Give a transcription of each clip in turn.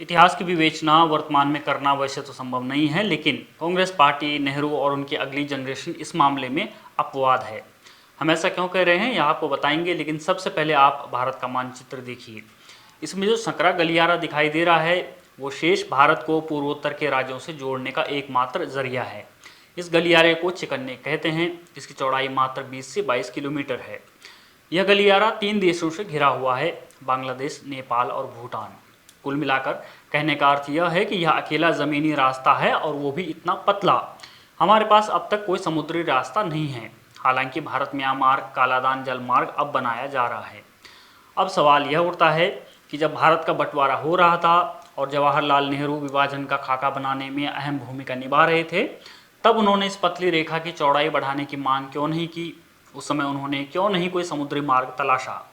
इतिहास की विवेचना वर्तमान में करना वैसे तो संभव नहीं है, लेकिन कांग्रेस पार्टी, नेहरू और उनकी अगली जनरेशन इस मामले में अपवाद है। हम ऐसा क्यों कह रहे हैं यह आपको बताएंगे, लेकिन सबसे पहले आप भारत का मानचित्र देखिए। इसमें जो संकरा गलियारा दिखाई दे रहा है वो शेष भारत को पूर्वोत्तर के राज्यों से जोड़ने का एकमात्र जरिया है। इस गलियारे को चिकन्ने कहते हैं। इसकी चौड़ाई मात्र 20 से 22 किलोमीटर है। यह गलियारा 3 देशों से घिरा हुआ है, बांग्लादेश, नेपाल और भूटान। कुल मिलाकर कहने का अर्थ यह है कि यह अकेला ज़मीनी रास्ता है, और वो भी इतना पतला। हमारे पास अब तक कोई समुद्री रास्ता नहीं है। हालांकि भारत म्यांमार कालादान जल मार्ग अब बनाया जा रहा है। अब सवाल यह उठता है कि जब भारत का बंटवारा हो रहा था और जवाहरलाल नेहरू विभाजन का खाका बनाने में अहम भूमिका निभा रहे थे, तब उन्होंने इस पतली रेखा की चौड़ाई बढ़ाने की मांग क्यों नहीं की? उस समय उन्होंने क्यों नहीं कोई समुद्री मार्ग तलाशा?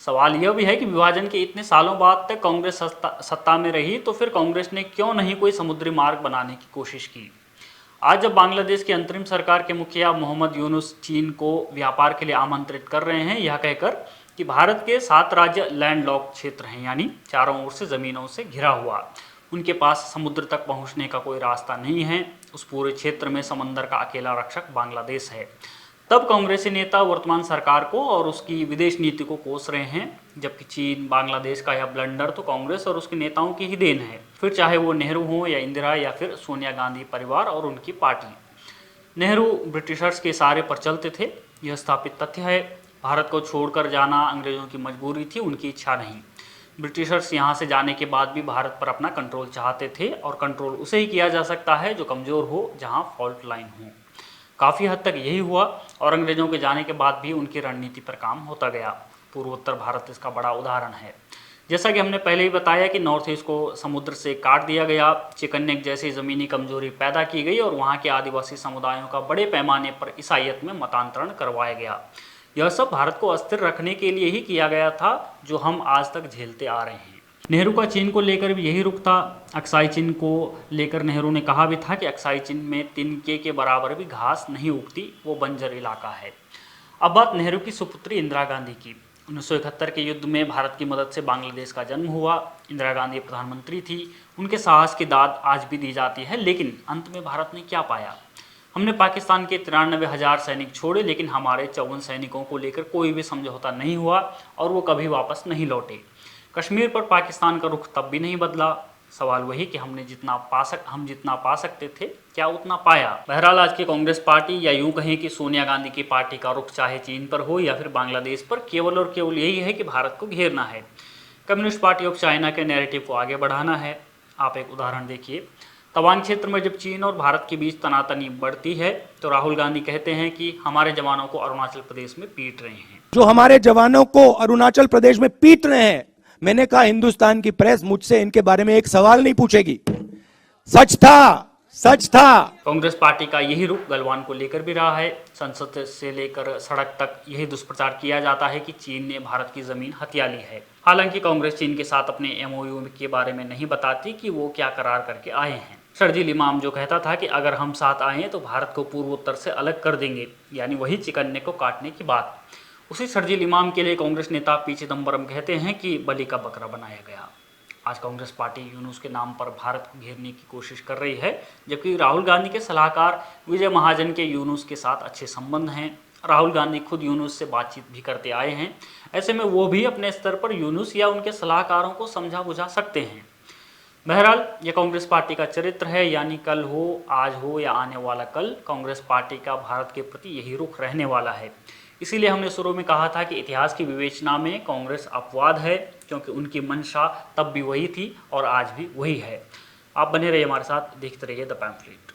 सवाल यह भी है कि विभाजन के इतने सालों बाद तक कांग्रेस सत्ता में रही, तो फिर कांग्रेस ने क्यों नहीं कोई समुद्री मार्ग बनाने की कोशिश की? आज जब बांग्लादेश की अंतरिम सरकार के मुखिया मोहम्मद यूनुस चीन को व्यापार के लिए आमंत्रित कर रहे हैं, यह कहकर कि भारत के 7 राज्य लैंडलॉक क्षेत्र हैं, यानी चारों ओर से ज़मीनों से घिरा हुआ, उनके पास समुद्र तक पहुंचने का कोई रास्ता नहीं है। उस पूरे क्षेत्र में समंदर का अकेला रक्षक बांग्लादेश है। तब कांग्रेसी नेता वर्तमान सरकार को और उसकी विदेश नीति को कोस रहे हैं, जबकि चीन, बांग्लादेश का यह ब्लंडर तो कांग्रेस और उसके नेताओं की ही देन है। फिर चाहे वो नेहरू हो या इंदिरा या फिर सोनिया गांधी परिवार और उनकी पार्टी। नेहरू ब्रिटिशर्स के इशारे पर चलते थे, यह स्थापित तथ्य है। भारत को छोड़कर जाना अंग्रेजों की मजबूरी थी, उनकी इच्छा नहीं। ब्रिटिशर्स यहाँ से जाने के बाद भी भारत पर अपना कंट्रोल चाहते थे, और कंट्रोल उसे ही किया जा सकता है जो कमज़ोर हो, जहाँ फॉल्ट लाइन हो। काफ़ी हद तक यही हुआ, और अंग्रेजों के जाने के बाद भी उनकी रणनीति पर काम होता गया। पूर्वोत्तर भारत इसका बड़ा उदाहरण है। जैसा कि हमने पहले ही बताया कि नॉर्थ ईस्ट को समुद्र से काट दिया गया, चिकन जैसी ज़मीनी कमजोरी पैदा की गई, और वहाँ के आदिवासी समुदायों का बड़े पैमाने पर ईसाईयत में मतांतरण करवाया गया। यह सब भारत को अस्थिर रखने के लिए ही किया गया था, जो हम आज तक झेलते आ रहे हैं। नेहरू का चीन को लेकर भी यही रुख था। अक्साई चीन को लेकर नेहरू ने कहा भी था कि अक्साई चीन में तिनके के बराबर भी घास नहीं उगती, वो बंजर इलाका है। अब बात नेहरू की सुपुत्री इंदिरा गांधी की। 1971 के युद्ध में भारत की मदद से बांग्लादेश का जन्म हुआ। इंदिरा गांधी प्रधानमंत्री थी। उनके साहस की दाद आज भी दी जाती है, लेकिन अंत में भारत ने क्या पाया? हमने पाकिस्तान के 93,000 सैनिक छोड़े, लेकिन हमारे 54 सैनिकों को लेकर कोई भी समझौता नहीं हुआ, और वो कभी वापस नहीं लौटे। कश्मीर पर पाकिस्तान का रुख तब भी नहीं बदला। सवाल वही कि हम जितना पा सकते थे, क्या उतना पाया? बहरहाल आज की कांग्रेस पार्टी, या यूं कहें कि सोनिया गांधी की पार्टी का रुख चाहे चीन पर हो या फिर बांग्लादेश पर, केवल और केवल यही है कि भारत को घेरना है। कम्युनिस्ट पार्टी ऑफ चाइना के नैरेटिव को आगे बढ़ाना है। आप एक उदाहरण देखिए। तवांग क्षेत्र में जब चीन और भारत के बीच तनातनी बढ़ती है, तो राहुल गांधी कहते हैं कि हमारे जवानों को अरुणाचल प्रदेश में पीट रहे हैं। जो हमारे जवानों को अरुणाचल प्रदेश में पीट रहे हैं, मैंने कहा हिंदुस्तान की प्रेस मुझसे इनके बारे में एक सवाल नहीं पूछेगी। सच था, सच था। कांग्रेस पार्टी का यही रुख गलवान को लेकर भी रहा है। संसद से लेकर सड़क तक यही दुष्प्रचार किया जाता है कि चीन ने भारत की जमीन हथिया ली है। हालांकि कांग्रेस चीन के साथ अपने एमओयू के बारे में नहीं बताती कि वो क्या करार करके आए हैं। शर्जील इमाम जो कहता था कि अगर हम साथ आए तो भारत को पूर्वोत्तर से अलग कर देंगे, यानी वही चिकन्ने को काटने की बात। उसी शर्जील इमाम के लिए कांग्रेस नेता पी चिदम्बरम कहते हैं कि बलि का बकरा बनाया गया। आज कांग्रेस पार्टी यूनुस के नाम पर भारत को घेरने की कोशिश कर रही है, जबकि राहुल गांधी के सलाहकार विजय महाजन के यूनुस के साथ अच्छे संबंध हैं। राहुल गांधी खुद यूनुस से बातचीत भी करते आए हैं। ऐसे में वो भी अपने स्तर पर यूनुस या उनके सलाहकारों को समझा बुझा सकते हैं। बहरहाल यह कांग्रेस पार्टी का चरित्र है, यानी कल हो, आज हो या आने वाला कल, कांग्रेस पार्टी का भारत के प्रति यही रुख रहने वाला है। इसीलिए हमने शुरू में कहा था कि इतिहास की विवेचना में कांग्रेस अपवाद है, क्योंकि उनकी मंशा तब भी वही थी और आज भी वही है। आप बने रहिए हमारे साथ, देखते रहिए द पैम्फलेट।